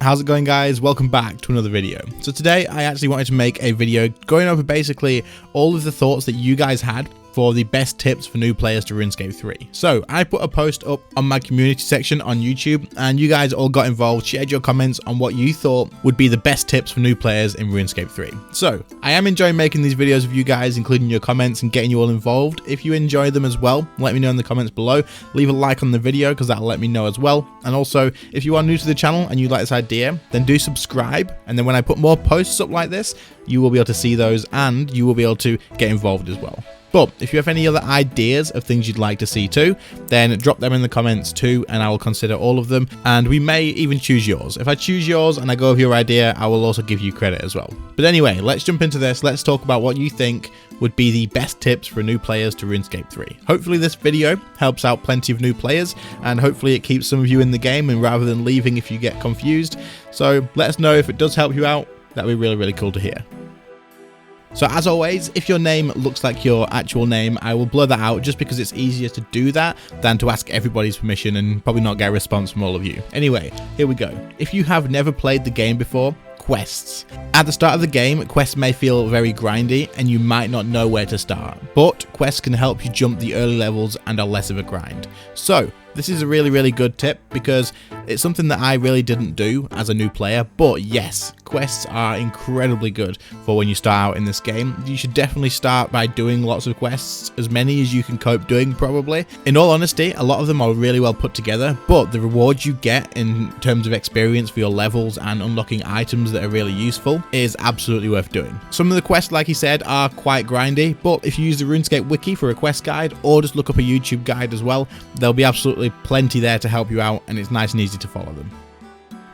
How's it going, guys? Welcome back to another video. So today I actually wanted to make a video going over basically all of the thoughts that you guys had for the best tips for new players to RuneScape 3. So I put a post up on my community section on YouTube and you guys all got involved, shared your comments on what you thought would be the best tips for new players in RuneScape 3. So I am enjoying making these videos with you guys, including your comments and getting you all involved. If you enjoy them as well, let me know in the comments below. Leave a like on the video because that'll let me know as well. And also, if you are new to the channel and you like this idea, then do subscribe. And then when I put more posts up like this, you will be able to see those and you will be able to get involved as well. But if you have any other ideas of things you'd like to see too, then drop them in the comments too, and I will consider all of them, and we may even choose yours. If I choose yours and I go with your idea, I will also give you credit as well. But anyway, let's jump into this. Let's talk about what you think would be the best tips for new players to RuneScape 3. Hopefully this video helps out plenty of new players, and hopefully it keeps some of you in the game and rather than leaving if you get confused. So let us know if it does help you out. That'd be really, really cool to hear. So as always, if your name looks like your actual name, I will blur that out just because it's easier to do that than to ask everybody's permission and probably not get a response from all of you. Anyway, here we go. If you have never played the game before, quests. At the start of the game, quests may feel very grindy and you might not know where to start, but quests can help you jump the early levels and are less of a grind. So this is a really, really good tip because it's something that I really didn't do as a new player, but yes, quests are incredibly good for when you start out in this game. You should definitely start by doing lots of quests, as many as you can cope doing probably. In all honesty, a lot of them are really well put together, but the rewards you get in terms of experience for your levels and unlocking items that are really useful is absolutely worth doing. Some of the quests, like he said, are quite grindy, but if you use the RuneScape wiki for a quest guide or just look up a YouTube guide as well, there'll be absolutely plenty there to help you out and it's nice and easy to follow them.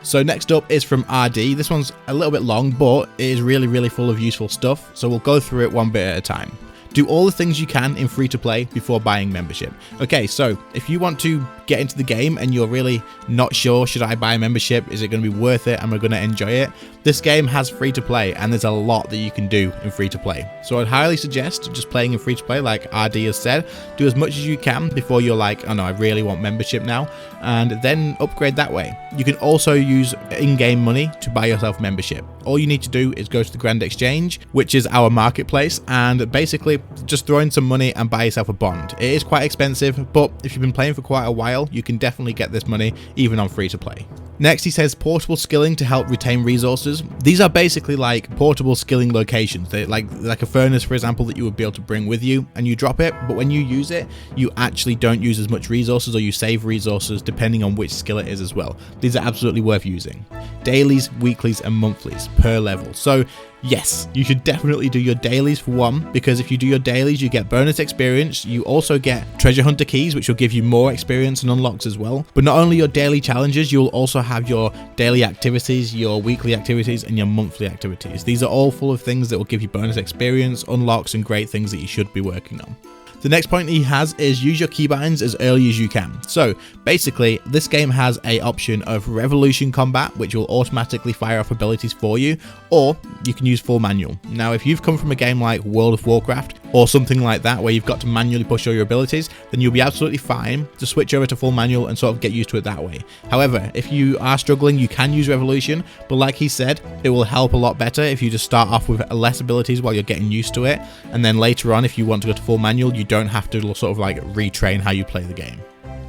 So next up is from RD. This one's a little bit long, but it is really, really full of useful stuff. So we'll go through it one bit at a time. Do all the things you can in free-to-play before buying membership. Okay, so if you want to get into the game and you're really not sure, should I buy a membership? Is it going to be worth it? Am I going to enjoy it? This game has free-to-play and there's a lot that you can do in free-to-play. So I'd highly suggest just playing in free-to-play like RD has said. Do as much as you can before you're like, oh no, I really want membership now, and then upgrade that way. You can also use in-game money to buy yourself membership. All you need to do is go to the Grand Exchange, which is our marketplace, and basically just throw in some money and buy yourself a bond. It is quite expensive, but if you've been playing for quite a while, you can definitely get this money even on free to play. Next, he says portable skilling to help retain resources. These are basically like portable skilling locations. They're like a furnace, for example, that you would be able to bring with you and you drop it, but when you use it, you actually don't use as much resources or you save resources depending on which skill it is as well. These are absolutely worth using. Dailies, weeklies, and monthlies per level. So yes, you should definitely do your dailies for one, because if you do your dailies, you get bonus experience. You also get treasure hunter keys, which will give you more experience and unlocks as well. But not only your daily challenges, you'll also have your daily activities, your weekly activities, and your monthly activities. These are all full of things that will give you bonus experience, unlocks, and great things that you should be working on. The next point he has is use your keybinds as early as you can. So basically, this game has an option of revolution combat, which will automatically fire off abilities for you, or you can use full manual. Now, if you've come from a game like World of Warcraft or something like that, where you've got to manually push all your abilities, then you'll be absolutely fine to switch over to full manual and sort of get used to it that way. However, if you are struggling, you can use revolution, but like he said, it will help a lot better if you just start off with less abilities while you're getting used to it, and then later on, if you want to go to full manual, you don't have to sort of like retrain how you play the game.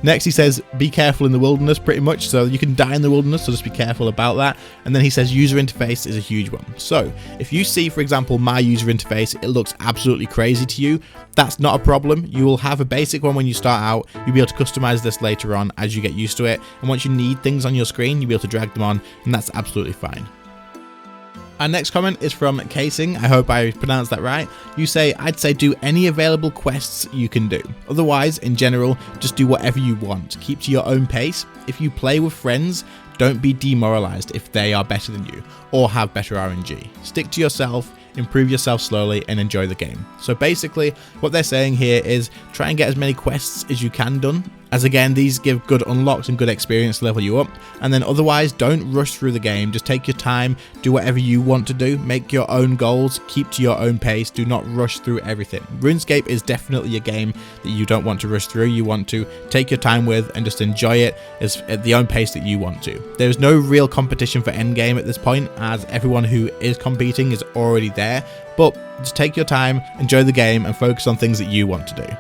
Next, he says, be careful in the wilderness, pretty much. So you can die in the wilderness, so just be careful about that. And then he says user interface is a huge one. So if you see, for example, my user interface, it looks absolutely crazy to you, that's not a problem. You will have a basic one when you start out. You'll be able to customize this later on as you get used to it. And once you need things on your screen, you'll be able to drag them on, and that's absolutely fine. Our next comment is from Casing. I hope I pronounced that right. You say, I'd say do any available quests you can do. Otherwise, in general, just do whatever you want. Keep to your own pace. If you play with friends, don't be demoralized if they are better than you or have better RNG. Stick to yourself, improve yourself slowly, and enjoy the game. So basically, what they're saying here is try and get as many quests as you can done as again these give good unlocks and good experience to level you up. And then otherwise, don't rush through the game, just take your time, do whatever you want to do, make your own goals, keep to your own pace, do not rush through everything. RuneScape is definitely a game that you don't want to rush through, you want to take your time with and just enjoy it at the own pace that you want to. There's no real competition for endgame at this point, as everyone who is competing is already there, but just take your time, enjoy the game and focus on things that you want to do.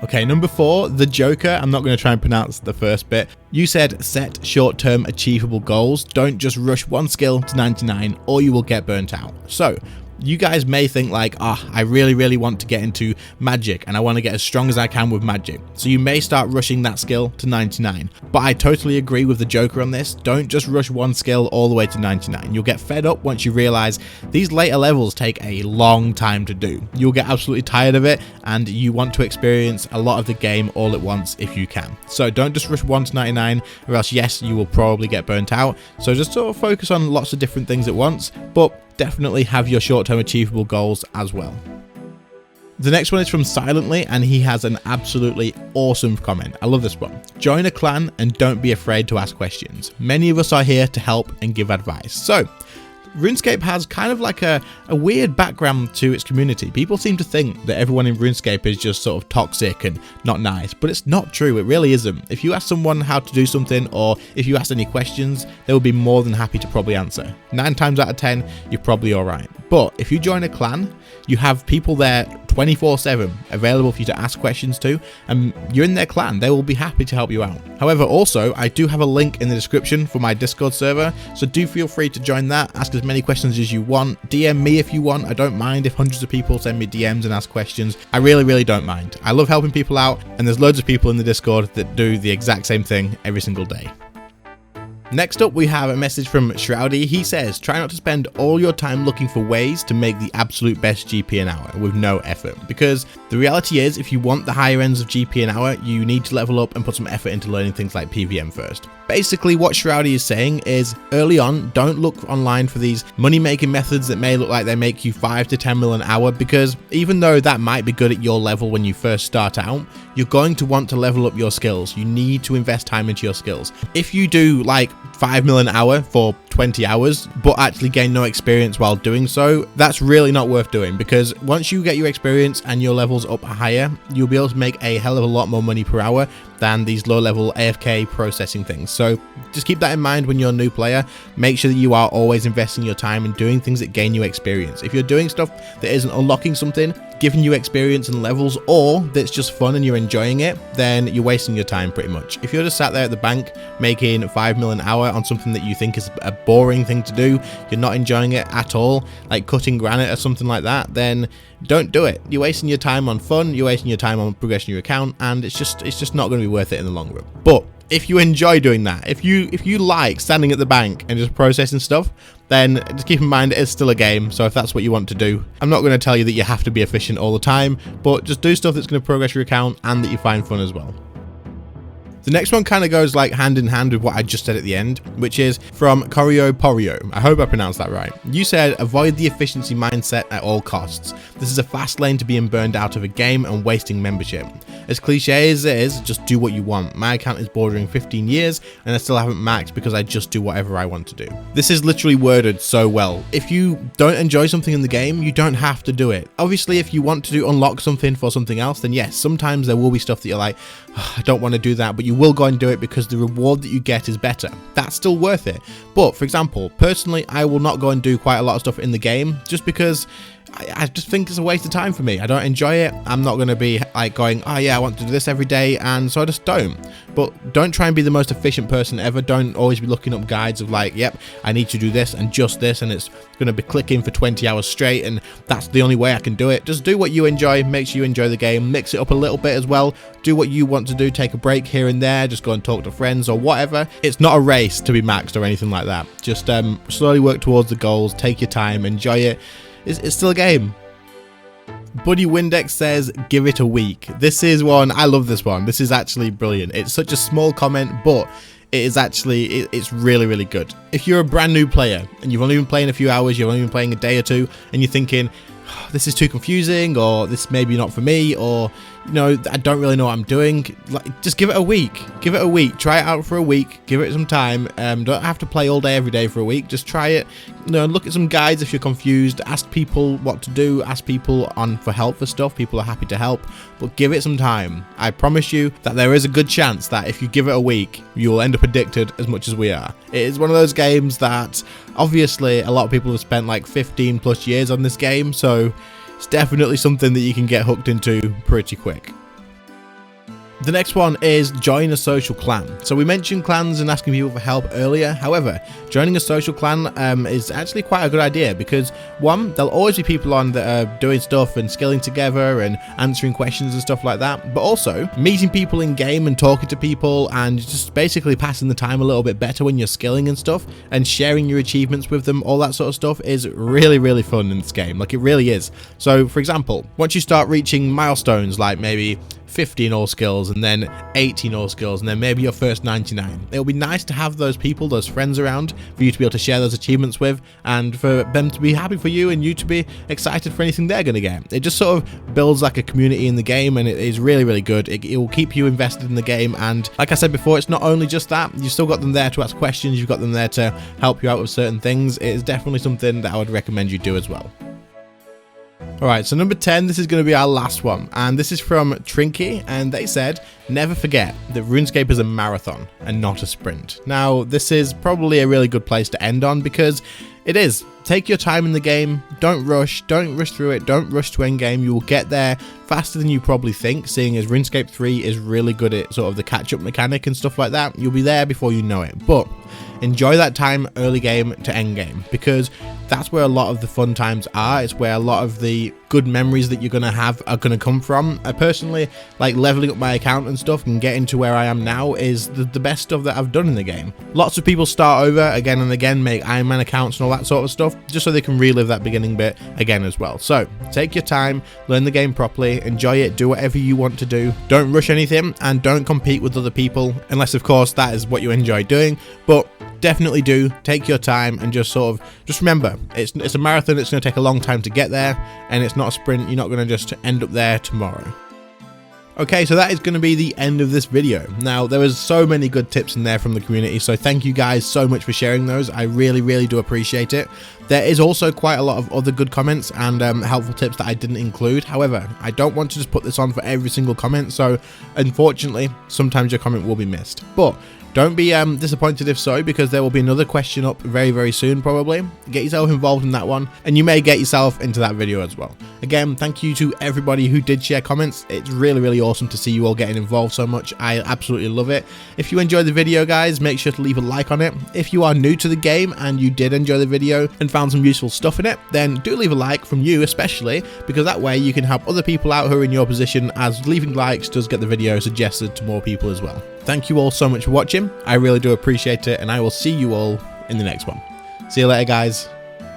Okay, number 4, the Joker. I'm not going to try and pronounce the first bit. You said set short-term achievable goals. Don't just rush one skill to 99 or you will get burnt out. So, you guys may think like, I really want to get into magic and I want to get as strong as I can with magic. So you may start rushing that skill to 99. But I totally agree with the Joker on this. Don't just rush one skill all the way to 99. You'll get fed up once you realize these later levels take a long time to do. You'll get absolutely tired of it and you want to experience a lot of the game all at once if you can. So don't just rush 1 to 99 or else yes, you will probably get burnt out. So just sort of focus on lots of different things at once, but definitely have your short-term achievable goals as well. The next one is from Silently and he has an absolutely awesome comment. I love this one. Join a clan and don't be afraid to ask questions. Many of us are here to help and give advice. So, RuneScape has kind of like a weird background to its community. People seem to think that everyone in RuneScape is just sort of toxic and not nice, but it's not true. It really isn't. If you ask someone how to do something or if you ask any questions, they will be more than happy to probably answer. 9 times out of 10, you're probably alright. But if you join a clan, you have people there 24/7 available for you to ask questions to, and you're in their clan, they will be happy to help you out. However, also, I do have a link in the description for my Discord server, so do feel free to join that, ask as many questions as you want, DM me if you want. I don't mind if hundreds of people send me DMs and ask questions. I really don't mind. I love helping people out, and there's loads of people in the Discord that do the exact same thing every single day. Next up, we have a message from Shroudy. He says, try not to spend all your time looking for ways to make the absolute best GP an hour with no effort, because the reality is if you want the higher ends of GP an hour, you need to level up and put some effort into learning things like PVM first. Basically, what Shroudy is saying is early on, don't look online for these money-making methods that may look like they make you 5 to 10 mil an hour, because even though that might be good at your level when you first start out, you're going to want to level up your skills. You need to invest time into your skills. If you do like 5 mil an hour for 20 hours, but actually gain no experience while doing so, that's really not worth doing, because once you get your experience and your levels up higher, you'll be able to make a hell of a lot more money per hour than these low-level AFK processing things. So just keep that in mind when you're a new player. Make sure that you are always investing your time in doing things that gain you experience. If you're doing stuff that isn't unlocking something, giving you experience and levels, or that's just fun and you're enjoying it, then you're wasting your time pretty much. If you're just sat there at the bank making 5 mil an hour on something that you think is a boring thing to do, you're not enjoying it at all, like cutting granite or something like that, then don't do it. You're wasting your time on fun, you're wasting your time on progressing your account, and it's just not going to be worth it in the long run. But if you enjoy doing that, if you like standing at the bank and just processing stuff, then just keep in mind it is still a game. So if that's what you want to do, I'm not going to tell you that you have to be efficient all the time, but just do stuff that's going to progress your account and that you find fun as well. The next one kind of goes like hand in hand with what I just said at the end, which is from Corio Porio. I hope I pronounced that right. You said, avoid the efficiency mindset at all costs. This is a fast lane to being burned out of a game and wasting membership. As cliche as it is, just do what you want. My account is bordering 15 years and I still haven't maxed because I just do whatever I want to do. This is literally worded so well. If you don't enjoy something in the game, you don't have to do it. Obviously, if you want to unlock something for something else, then yes, sometimes there will be stuff that you're like, oh, I don't want to do that, but you will go and do it because the reward that you get is better. That's still worth it. But for example, personally, I will not go and do quite a lot of stuff in the game just because I just think it's a waste of time for me. I don't enjoy it. I'm not going to be like going, oh yeah, I want to do this every day, and so I just don't. But don't try and be the most efficient person ever. Don't always be looking up guides of like, yep, I need to do this and just this, and it's going to be clicking for 20 hours straight, and that's the only way I can do it. Just do what you enjoy. Make sure you enjoy the game. Mix it up a little bit as well. Do what you want to do. Take a break here and there. Just go and talk to friends or whatever. It's not a race to be maxed or anything like that. Just slowly work towards the goals. Take your time. Enjoy it. It's still a game. Buddy Windex says, give it a week. This is one, I love this one. This is actually brilliant. It's such a small comment, but it is actually, it's really good. If you're a brand new player and you've only been playing a few hours, you've only been playing a day or two, and you're thinking, this is too confusing, or this may be not for me, or you know, I don't really know what I'm doing, like, just give it a week. Give it a week. Try it out for a week. Give it some time. Don't have to play all day every day for a week. Just try it. You know, look at some guides if you're confused. Ask people what to do. Ask people for help for stuff. People are happy to help, but give it some time. I promise you that there is a good chance that if you give it a week, you will end up addicted as much as we are. It is one of those games that obviously a lot of people have spent like 15 plus years on this game, so it's definitely something that you can get hooked into pretty quick. The next one is join a social clan. So we mentioned clans and asking people for help earlier. However, joining a social clan is actually quite a good idea because, one, there'll always be people on that are doing stuff and skilling together and answering questions and stuff like that. But also, meeting people in game and talking to people and just basically passing the time a little bit better when you're skilling and stuff and sharing your achievements with them, all that sort of stuff is really, really fun in this game. Like, it really is. So, for example, once you start reaching milestones like maybe 50 in all skills and then 80 in all skills and then maybe your first 99. It'll be nice to have those people, those friends around for you to be able to share those achievements with and for them to be happy for you and you to be excited for anything they're going to get. It just sort of builds like a community in the game and it is really, really good. It will keep you invested in the game, and like I said before, it's not only just that, you've still got them there to ask questions, you've got them there to help you out with certain things. It is definitely something that I would recommend you do as well. Alright, so number 10, this is going to be our last one, and this is from Trinky, and they said, never forget that RuneScape is a marathon and not a sprint. Now, this is probably a really good place to end on because it is. Take your time in the game, don't rush through it, don't rush to endgame. You will get there faster than you probably think, seeing as RuneScape 3 is really good at sort of the catch-up mechanic and stuff like that. You'll be there before you know it, but enjoy that time early game to end game because that's where a lot of the fun times are. It's where a lot of the good memories that you're going to have are going to come from. I personally, like, leveling up my account and stuff and getting to where I am now is the best stuff that I've done in the game. Lots of people start over again and again, make Iron Man accounts and all that sort of stuff, just so they can relive that beginning bit again as well. So take your time, learn the game properly, enjoy it, do whatever you want to do. Don't rush anything and don't compete with other people, unless of course that is what you enjoy doing, but definitely do take your time and just remember it's a marathon. It's going to take a long time to get there, and it's not a sprint. You're not going to just end up there tomorrow. Okay, so that is going to be the end of this video. Now, there was so many good tips in there from the community, so thank you guys so much for sharing those. I really, really do appreciate it. There is also quite a lot of other good comments and helpful tips that I didn't include. However, I don't want to just put this on for every single comment, so unfortunately, sometimes your comment will be missed. But don't be disappointed if so, because there will be another question up very, very soon probably. Get yourself involved in that one, and you may get yourself into that video as well. Again, thank you to everybody who did share comments. It's really, really awesome to see you all getting involved so much. I absolutely love it. If you enjoyed the video, guys, make sure to leave a like on it. If you are new to the game and you did enjoy the video and found some useful stuff in it, then do leave a like, from you especially, because that way you can help other people out who are in your position, as leaving likes does get the video suggested to more people as well. Thank you all so much for watching. I really do appreciate it, and I will see you all in the next one. See you later, guys.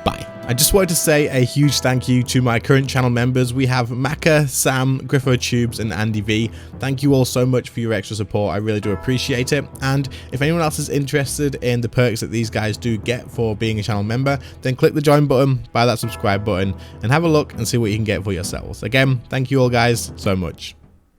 Bye. I just wanted to say a huge thank you to my current channel members. We have Maka, Sam, GriffoTubes, and Andy V. Thank you all so much for your extra support. I really do appreciate it. And if anyone else is interested in the perks that these guys do get for being a channel member, then click the join button, buy that subscribe button, and have a look and see what you can get for yourselves. Again, thank you all guys so much.